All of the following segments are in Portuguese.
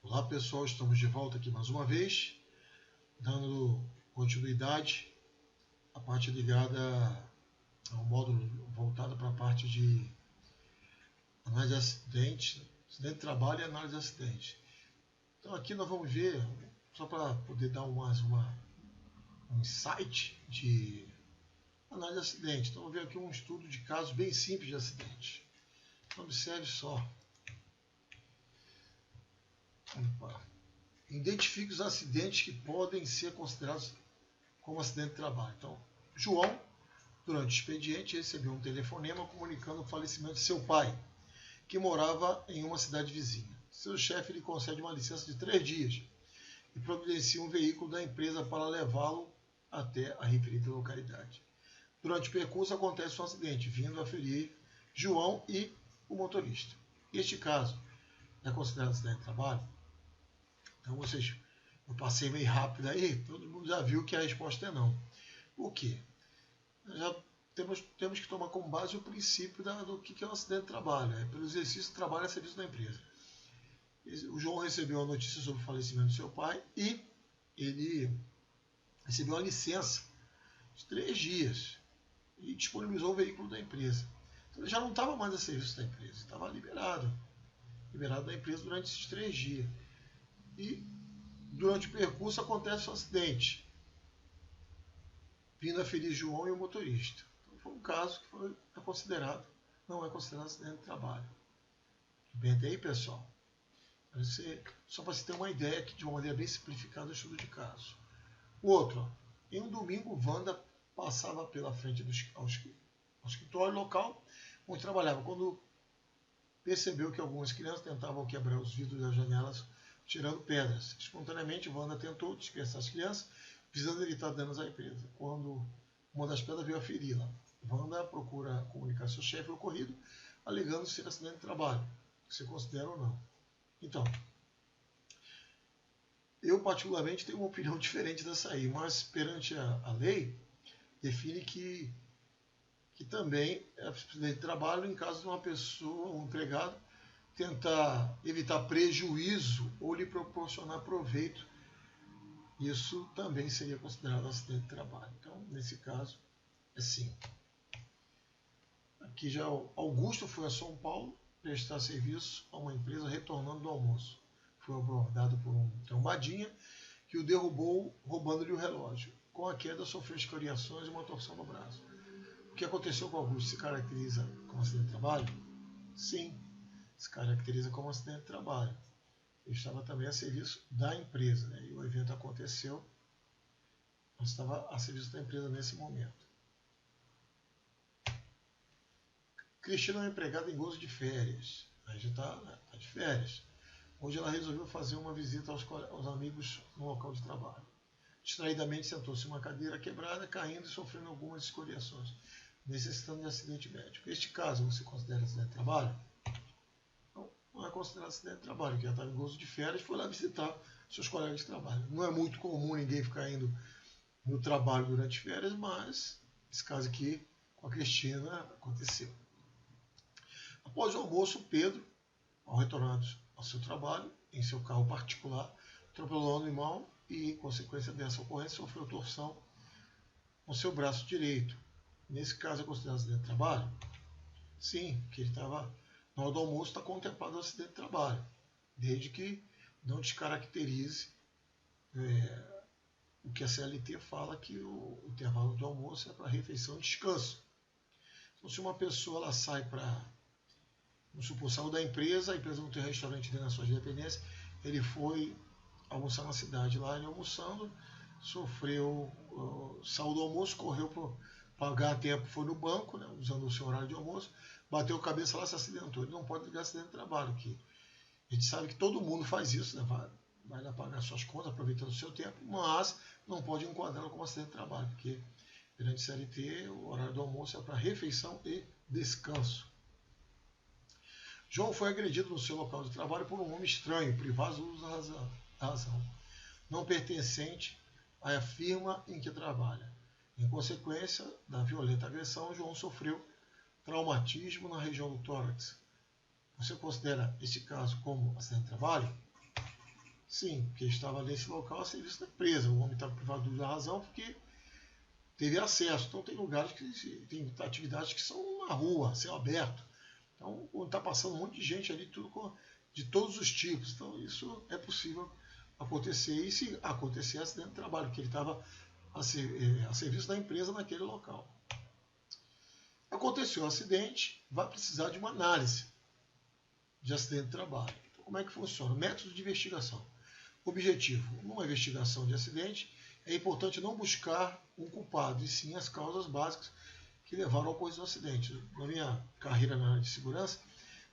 Olá pessoal, estamos de volta aqui mais uma vez, dando continuidade à parte ligada ao módulo voltado para a parte de análise de acidente de trabalho e análise de acidente. Então aqui nós vamos ver, só para poder dar um insight de análise de acidente. Então vamos ver aqui um estudo de casos bem simples de acidente. Observe só. Identifique os acidentes que podem ser considerados como acidente de trabalho. Então, João, durante o expediente, recebeu um telefonema comunicando o falecimento de seu pai, que morava em uma cidade vizinha. Seu chefe lhe concede uma licença de 3 dias e providencia um veículo da empresa para levá-lo até a referida localidade. Durante o percurso acontece um acidente, vindo a ferir João e o motorista. Este caso é considerado acidente de trabalho? Então eu passei meio rápido aí, todo mundo já viu que a resposta é não. Por quê? Já temos que tomar como base o princípio do que é um acidente de trabalho, pelo exercício de trabalho a serviço da empresa. O João recebeu a notícia sobre o falecimento do seu pai e ele recebeu uma licença de 3 dias e disponibilizou o veículo da empresa. Então ele já não estava mais a serviço da empresa, estava liberado da empresa durante esses 3 dias. E durante o percurso acontece um acidente, vindo a ferir João e o motorista. Então foi um caso que não é considerado acidente de trabalho. Bem até aí, pessoal? Só para você ter uma ideia aqui, de uma maneira bem simplificada, do estudo de caso. O outro, em um domingo, Wanda passava pela frente ao escritório local onde trabalhava, quando percebeu que algumas crianças tentavam quebrar os vidros das janelas tirando pedras. Espontaneamente, Wanda tentou dispersar as crianças, visando evitar danos à empresa, quando uma das pedras veio a feri-la. Wanda procura comunicar seu chefe o ocorrido, alegando ser acidente de trabalho, que se considera ou não. Então, eu particularmente tenho uma opinião diferente dessa aí, mas perante a lei, define que também é acidente de trabalho em caso de uma pessoa, um empregado, tentar evitar prejuízo ou lhe proporcionar proveito. Isso também seria considerado acidente de trabalho. Então, nesse caso, é sim. Aqui já Augusto foi a São Paulo prestar serviço a uma empresa retornando do almoço. Foi abordado por um trombadinha que o derrubou, roubando-lhe o relógio. Com a queda, sofreu escoriações e uma torção no braço. O que aconteceu com Augusto se caracteriza como acidente de trabalho? Sim, se caracteriza como acidente de trabalho. Ele estava também a serviço da empresa, né? E o evento aconteceu, mas estava a serviço da empresa nesse momento. Cristina é uma empregada em gozo de férias. Aí já está de férias. Hoje ela resolveu fazer uma visita aos amigos no local de trabalho. Distraidamente sentou-se em uma cadeira quebrada, caindo e sofrendo algumas escoriações, necessitando de acidente médico. Este caso você considera acidente de trabalho? Não é considerado acidente de trabalho, que já estava em gozo de férias, foi lá visitar seus colegas de trabalho. Não é muito comum ninguém ficar indo no trabalho durante férias, mas esse caso aqui com a Cristina aconteceu. Após o almoço, Pedro, ao retornar ao seu trabalho, em seu carro particular, atropelou um animal e, em consequência dessa ocorrência, sofreu torção no seu braço direito. Nesse caso, é considerado acidente de trabalho? Sim, porque ele estava, na hora do almoço, está contemplado o acidente de trabalho, desde que não descaracterize o que a CLT fala, que o intervalo do almoço é para refeição e descanso. Então, se uma pessoa ela sai para, vamos supor, saiu da empresa, a empresa não tem restaurante dentro da sua dependência, ele foi almoçar na cidade, lá ele almoçando, saiu do almoço, correu para pagar tempo, foi no banco, né, usando o seu horário de almoço, bateu a cabeça lá, se acidentou. Ele não pode ligar acidente de trabalho, que a gente sabe que todo mundo faz isso, né, vai lá pagar suas contas, aproveitando o seu tempo, mas não pode enquadrá-lo como acidente de trabalho, porque perante CLT, o horário do almoço é para refeição e descanso. João foi agredido no seu local de trabalho por um homem estranho, privado do uso da razão, não pertencente à firma em que trabalha. Em consequência da violenta agressão, João sofreu traumatismo na região do tórax. Você considera esse caso como acidente de trabalho? Sim, porque estava nesse local a serviço da empresa. O homem estava privado da razão porque teve acesso. Então tem lugares que tem atividades que são na rua, céu aberto. Então está passando um monte de gente ali, de todos os tipos. Então isso é possível acontecer. E se acontecer acidente de trabalho, porque ele estava a serviço da empresa naquele local. Aconteceu o acidente, vai precisar de uma análise de acidente de trabalho. Então, como é que funciona? Método de investigação. Objetivo: numa investigação de acidente, é importante não buscar um culpado, e sim as causas básicas que levaram ao ocorrido do acidente. Na minha carreira na área de segurança,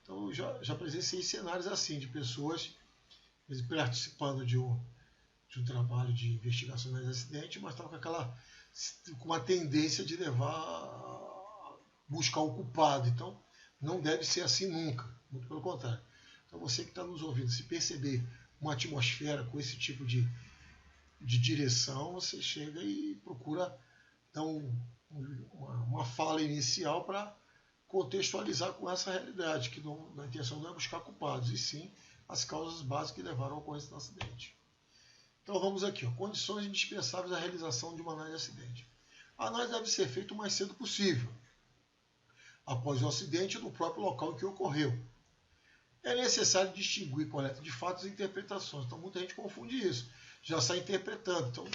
então eu já presenciei cenários assim, de pessoas participando de um trabalho de investigação de acidente, mas estavam com uma tendência de buscar o culpado. Então, não deve ser assim nunca, muito pelo contrário. Então, você que está nos ouvindo, se perceber uma atmosfera com esse tipo de direção, você chega e procura dar uma fala inicial para contextualizar com essa realidade, que a intenção não é buscar culpados, e sim as causas básicas que levaram ao ocorrência do acidente. Então vamos aqui, condições indispensáveis à realização de uma análise de acidente. A análise deve ser feita o mais cedo possível, após o acidente no próprio local em que ocorreu. É necessário distinguir coleta de fatos e interpretações. Então muita gente confunde isso, já sai interpretando.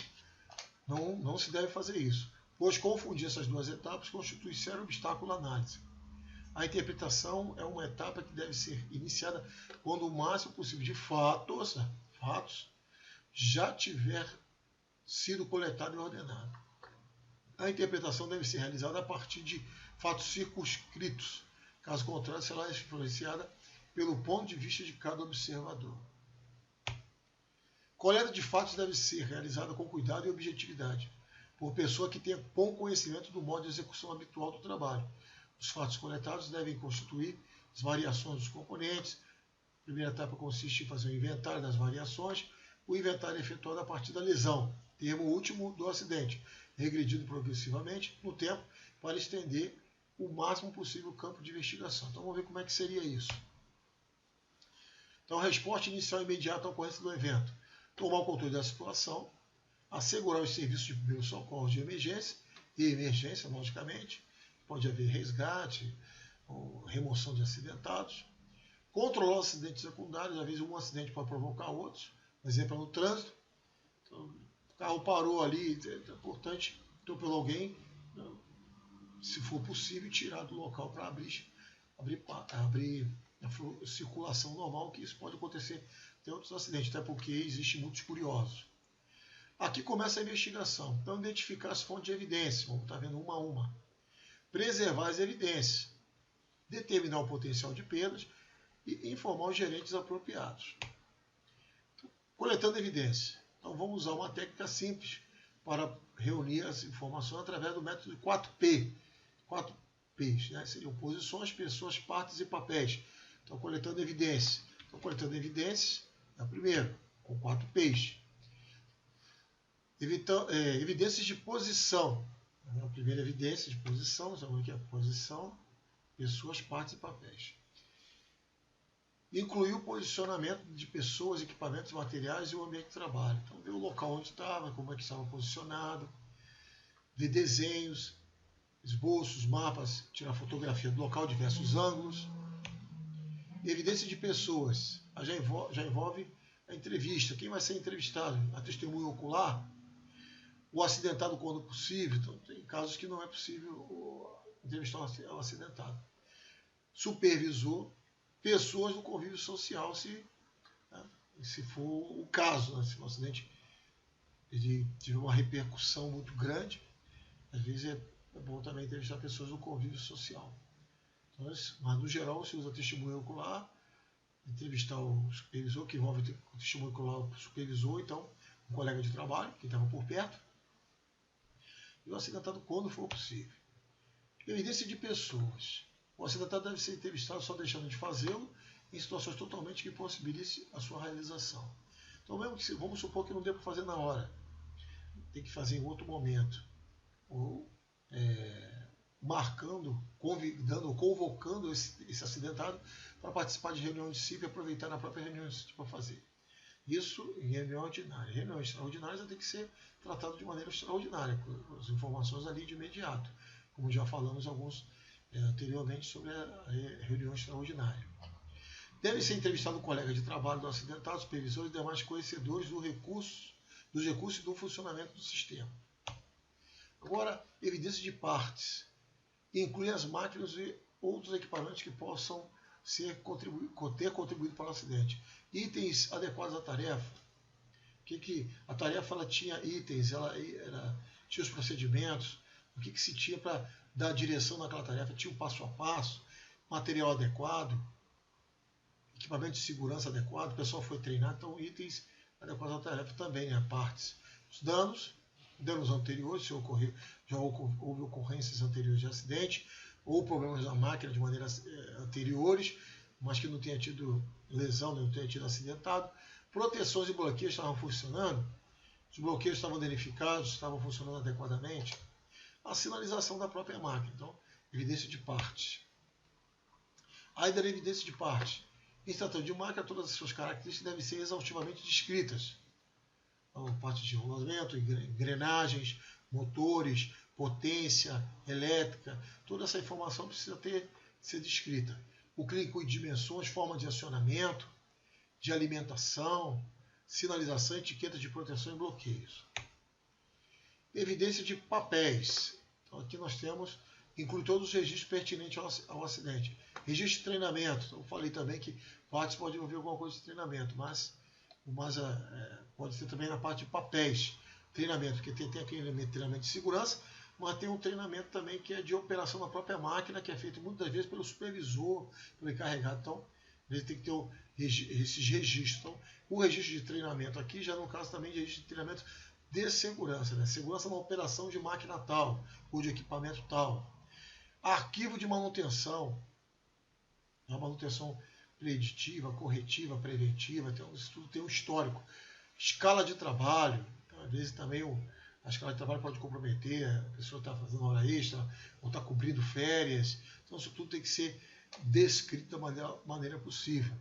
Então não se deve fazer isso, pois confundir essas duas etapas constitui sério obstáculo à análise. A interpretação é uma etapa que deve ser iniciada quando o máximo possível de fatos já tiver sido coletado e ordenado. A interpretação deve ser realizada a partir de fatos circunscritos. Caso contrário, será influenciada pelo ponto de vista de cada observador. Coleta de fatos deve ser realizada com cuidado e objetividade, por pessoa que tenha bom conhecimento do modo de execução habitual do trabalho. Os fatos coletados devem constituir as variações dos componentes. A primeira etapa consiste em fazer um inventário das variações. O inventário é efetuado a partir da lesão, termo último do acidente, regredindo progressivamente no tempo para estender o máximo possível o campo de investigação. Então vamos ver como é que seria isso. Então, resposta inicial imediata à ocorrência do evento. Tomar o controle da situação, assegurar os serviços de primeiros socorros de emergência e emergência, logicamente. Pode haver resgate, ou remoção de acidentados. Controlar os acidentes secundários, às vezes um acidente pode provocar outros. Por exemplo, no trânsito, então, o carro parou ali, é importante, atropelou alguém, se for possível, tirar do local para abrir a circulação normal, que isso pode acontecer em outros acidentes, até porque existem muitos curiosos. Aqui começa a investigação. Então, identificar as fontes de evidência, vamos estar vendo uma a uma. Preservar as evidências, determinar o potencial de perdas e informar os gerentes apropriados. Então, coletando evidência. Então, vamos usar uma técnica simples para reunir as informações através do método de 4P. 4Ps, né? Seriam posições, pessoas, partes e papéis. Então, coletando evidência. Então, coletando evidências é o primeiro, com 4Ps. Evidências de posição. A primeira evidência de posição, sabemos que é a posição, pessoas, partes e papéis. Incluir o posicionamento de pessoas, equipamentos, materiais e o ambiente de trabalho. Então, ver o local onde estava, como é que estava posicionado, ver desenhos, esboços, mapas, tirar fotografia do local, diversos ângulos. Evidência de pessoas, já envolve a entrevista, quem vai ser entrevistado, a testemunha ocular, o acidentado quando possível. Então, tem casos que não é possível entrevistar o acidentado. Supervisor, pessoas do convívio social, se for o caso, né? Se o acidente tiver uma repercussão muito grande, às vezes é bom também entrevistar pessoas do convívio social. Então, mas no geral se usa testemunha ocular, entrevistar o supervisor, que envolve o testemunho ocular, o supervisor, então um colega de trabalho, que estava por perto, e o acidentado quando for possível. Evidência de pessoas. O acidentado deve ser entrevistado só deixando de fazê-lo em situações totalmente que possibilitem a sua realização. Então, mesmo que vamos supor que não dê para fazer na hora, tem que fazer em outro momento, ou marcando, convidando, convocando esse acidentado para participar de reunião de CIP e aproveitar na própria reunião de CIP para fazer. Isso em reunião ordinária. Reunião extraordinária tem que ser tratado de maneira extraordinária, com as informações ali de imediato, como já falamos anteriormente sobre a reunião extraordinária. Deve ser entrevistado o colega de trabalho do acidentado, supervisores e demais conhecedores dos recursos e do funcionamento do sistema. Agora, evidência de partes. Inclui as máquinas e outros equipamentos que possam ter contribuído para o acidente. Itens adequados à tarefa. A tarefa ela tinha itens, tinha os procedimentos, o que se tinha para dar direção naquela tarefa, tinha o passo a passo, material adequado, equipamento de segurança adequado, o pessoal foi treinado, então itens adequados à tarefa também, né, partes. Os danos anteriores, se já houve ocorrências anteriores de acidente, ou problemas da máquina de maneiras anteriores, mas que não tenha tido lesão, não tenha tido acidentado. Proteções e bloqueios estavam funcionando, os bloqueios estavam danificados, estavam funcionando adequadamente. A sinalização da própria máquina, então, evidência de parte. Aí da evidência de parte. Em se tratando de máquina, todas as suas características devem ser exaustivamente descritas. Então, parte de rolamento, engrenagens, motores, potência elétrica, toda essa informação precisa ser descrita. O clínico de dimensões, forma de acionamento, de alimentação, sinalização, etiqueta de proteção e bloqueios. Evidência de papéis. Então aqui nós temos, inclui todos os registros pertinentes ao acidente. Registro de treinamento. Então, eu falei também que partes podem envolver alguma coisa de treinamento, mas pode ser também na parte de papéis. Treinamento, porque tem aquele elemento de treinamento de segurança, mas tem um treinamento também que é de operação da própria máquina, que é feito muitas vezes pelo supervisor, pelo encarregado. Então, ele tem que ter esses registros. Então, o registro de treinamento aqui, já no caso também de registro de treinamento de segurança, né? Segurança na operação de máquina tal, ou de equipamento tal. Arquivo de manutenção, a manutenção preditiva, corretiva, preventiva, isso tudo tem um histórico. Escala de trabalho, então, às vezes também a escala de trabalho pode comprometer, a pessoa está fazendo hora extra, ou está cobrindo férias, então isso tudo tem que ser descrito da maneira possível.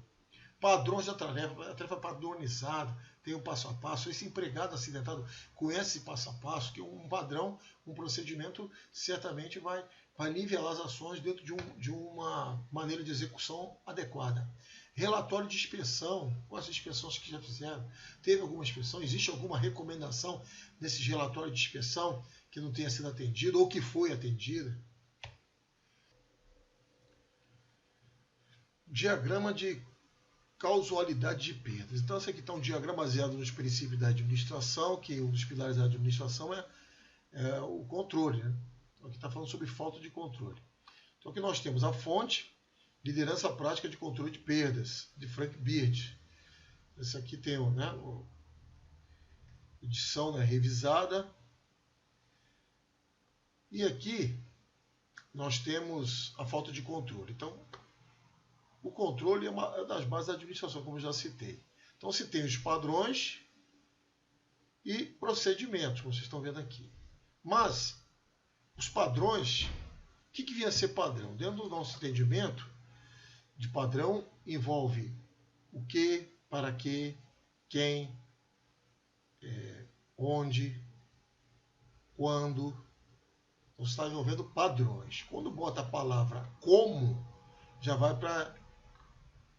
Padrões da tarefa, a tarefa padronizada, tem um passo a passo, esse empregado acidentado conhece passo a passo, que um padrão, um procedimento, certamente vai nivelar as ações dentro de uma maneira de execução adequada. Relatório de inspeção, com as inspeções que já fizeram, teve alguma inspeção, existe alguma recomendação nesses relatórios de inspeção que não tenha sido atendido ou que foi atendida? Diagrama de causalidade de perdas. Então, esse aqui está um diagrama baseado nos princípios da administração, que um dos pilares da administração é o controle, né? Então, aqui está falando sobre falta de controle. Então, aqui nós temos a fonte, liderança prática de controle de perdas, de Frank Beard. Esse aqui tem edição, né, revisada. E aqui nós temos a falta de controle. Então, o controle é uma das bases da administração, como eu já citei. Então, se tem os padrões e procedimentos, como vocês estão vendo aqui. Mas, os padrões, o que vinha a ser padrão? Dentro do nosso entendimento de padrão, envolve o que, para que, quem, onde, quando. Então, você está envolvendo padrões. Quando bota a palavra como, já vai para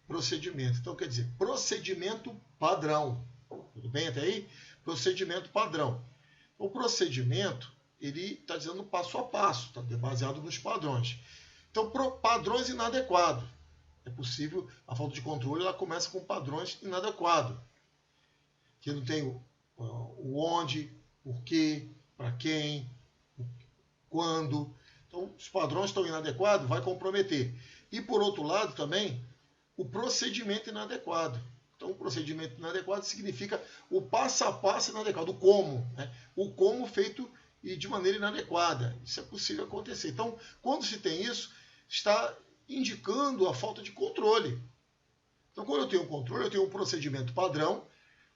procedimento. Então, quer dizer, procedimento padrão. Tudo bem até aí? Procedimento padrão. O procedimento, ele está dizendo passo a passo, está baseado nos padrões. Então, padrões inadequados. É possível, a falta de controle, ela começa com padrões inadequados. Que não tem o onde, por quê, para quem, quando. Então, os padrões estão inadequados, vai comprometer. E, por outro lado, também, o procedimento inadequado. Então, o procedimento inadequado significa o passo a passo inadequado, o como. Né? O como feito de maneira inadequada. Isso é possível acontecer. Então, quando se tem isso, está indicando a falta de controle. Então, quando eu tenho um controle, eu tenho um procedimento padrão,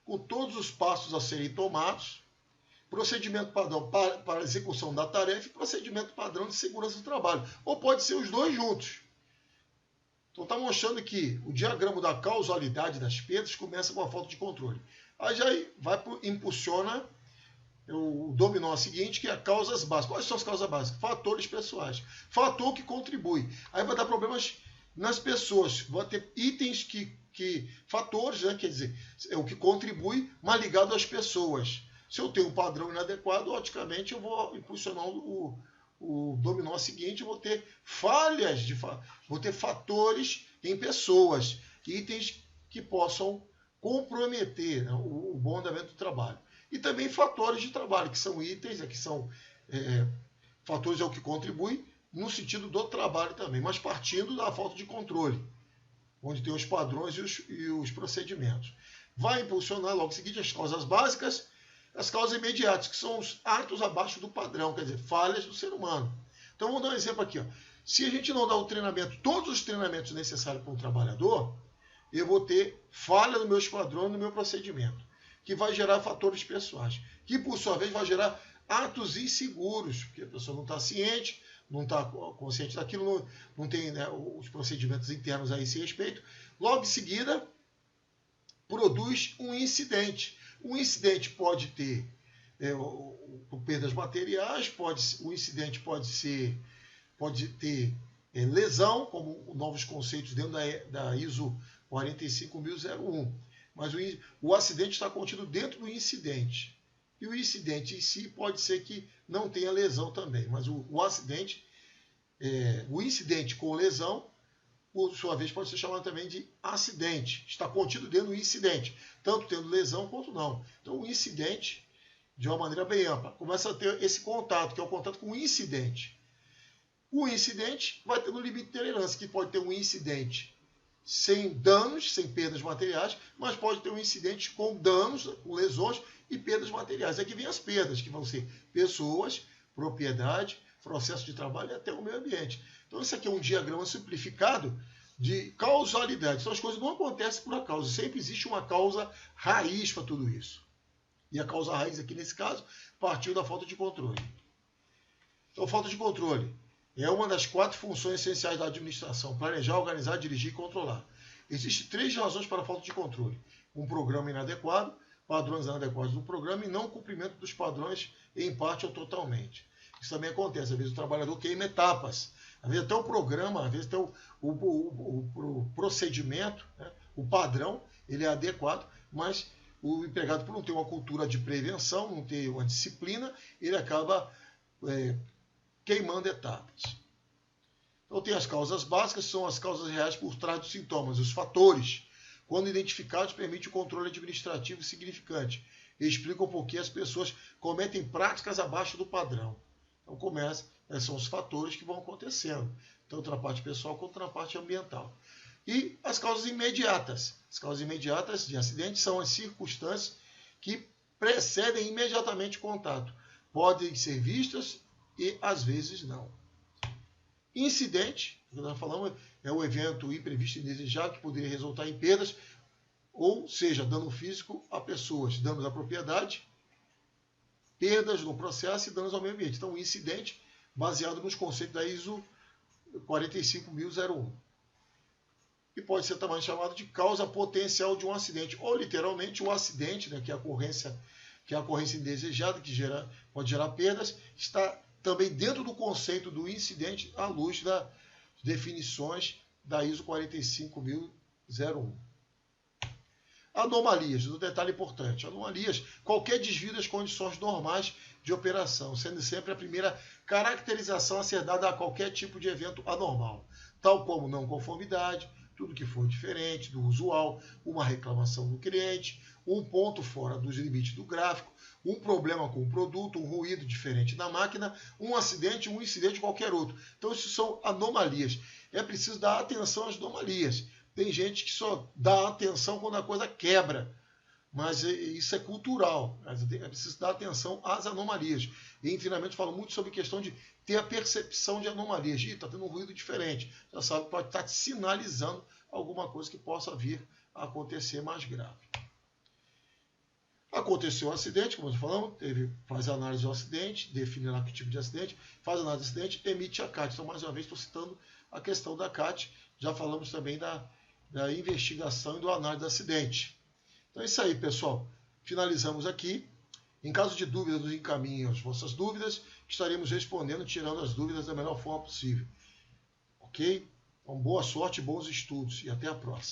com todos os passos a serem tomados, procedimento padrão para a execução da tarefa e procedimento padrão de segurança do trabalho. Ou pode ser os dois juntos. Então está mostrando que o diagrama da causalidade das perdas começa com a falta de controle. Aí já impulsiona o dominó seguinte, que é causas básicas. Quais são as causas básicas? Fatores pessoais. Fator que contribui. Aí vai dar problemas nas pessoas. Vai ter itens fatores, né? Quer dizer, é o que contribui, mas ligado às pessoas. Se eu tenho um padrão inadequado, logicamente eu vou impulsionar o dominó seguinte, vou ter falhas, vou ter fatores em pessoas, itens que possam comprometer, né, o bom andamento do trabalho. E também fatores de trabalho, que são itens, que são fatores ao que contribui no sentido do trabalho também, mas partindo da falta de controle, onde tem os padrões e os procedimentos. Vai impulsionar logo em seguida as causas básicas, as causas imediatas, que são os atos abaixo do padrão, quer dizer, falhas do ser humano. Então vamos dar um exemplo aqui. Ó. Se a gente não dá o treinamento, todos os treinamentos necessários para um trabalhador, eu vou ter falha no meu padrão, no meu procedimento, que vai gerar fatores pessoais, que por sua vez vai gerar atos inseguros, porque a pessoa não está ciente, não está consciente daquilo, não tem, né, os procedimentos internos a esse respeito. Logo em seguida, produz um incidente. Um incidente pode ter perdas materiais, o incidente pode ter lesão, como novos conceitos dentro da ISO 45001. Mas o acidente está contido dentro do incidente. E o incidente em si pode ser que não tenha lesão também. Mas o acidente, o incidente com lesão, por sua vez, pode ser chamado também de acidente. Está contido dentro do incidente, tanto tendo lesão quanto não. Então, o incidente, de uma maneira bem ampla, começa a ter esse contato, que é o contato com o incidente. O incidente vai ter um limite de tolerância, que pode ter um incidente sem danos, sem perdas materiais, mas pode ter um incidente com danos, com lesões e perdas materiais. Aqui vem as perdas, que vão ser pessoas, propriedade, processo de trabalho e até o meio ambiente. Então, esse aqui é um diagrama simplificado de causalidade. Então, as coisas não acontecem por acaso. Sempre existe uma causa raiz para tudo isso. E a causa raiz aqui, nesse caso, partiu da falta de controle. Então, falta de controle é uma das 4 funções essenciais da administração: planejar, organizar, dirigir e controlar. Existem 3 razões para a falta de controle: um programa inadequado, padrões inadequados do programa e não cumprimento dos padrões em parte ou totalmente. Isso também acontece. Às vezes o trabalhador queima etapas. Às vezes até o programa, às vezes até o procedimento, né, o padrão, ele é adequado, mas o empregado, por não ter uma cultura de prevenção, não ter uma disciplina, ele acaba queimando etapas. Então tem as causas básicas, são as causas reais por trás dos sintomas, os fatores. Quando identificados, permite o controle administrativo significante. E explicam por que as pessoas cometem práticas abaixo do padrão. Então são os fatores que vão acontecendo, tanto na parte pessoal quanto na parte ambiental. E as causas imediatas. As causas imediatas de acidente são as circunstâncias que precedem imediatamente o contato. Podem ser vistas e às vezes não. Incidente, que nós falamos, é o evento imprevisto e indesejado que poderia resultar em perdas, ou seja, dano físico a pessoas, danos à propriedade, perdas no processo e danos ao meio ambiente. Então, um incidente baseado nos conceitos da ISO 45001. E pode ser também chamado de causa potencial de um acidente, ou literalmente o acidente, né, que é a ocorrência indesejada, que pode gerar perdas, está também dentro do conceito do incidente à luz das definições da ISO 45001. Anomalias, um detalhe importante. Anomalias, qualquer desvio das condições normais de operação, sendo sempre a primeira caracterização a ser dada a qualquer tipo de evento anormal, tal como não conformidade, tudo que for diferente do usual, uma reclamação do cliente, um ponto fora dos limites do gráfico, um problema com o produto, um ruído diferente da máquina, um acidente, um incidente qualquer outro. Então, isso são anomalias. É preciso dar atenção às anomalias. Tem gente que só dá atenção quando a coisa quebra, mas isso é cultural. É preciso dar atenção às anomalias. E em treinamento falo muito sobre a questão de ter a percepção de anomalias. Está tendo um ruído diferente. Já sabe que pode estar te sinalizando alguma coisa que possa vir a acontecer mais grave. Aconteceu o acidente, como nós falamos, faz a análise do acidente, define lá que tipo de acidente, faz a análise do acidente, emite a CAT. Então, mais uma vez, estou citando a questão da CAT, já falamos também da investigação e do análise do acidente. Então é isso aí, pessoal. Finalizamos aqui. Em caso de dúvidas, nos encaminhem as vossas dúvidas, que estaremos respondendo, tirando as dúvidas da melhor forma possível. Ok? Então, boa sorte, bons estudos e até a próxima.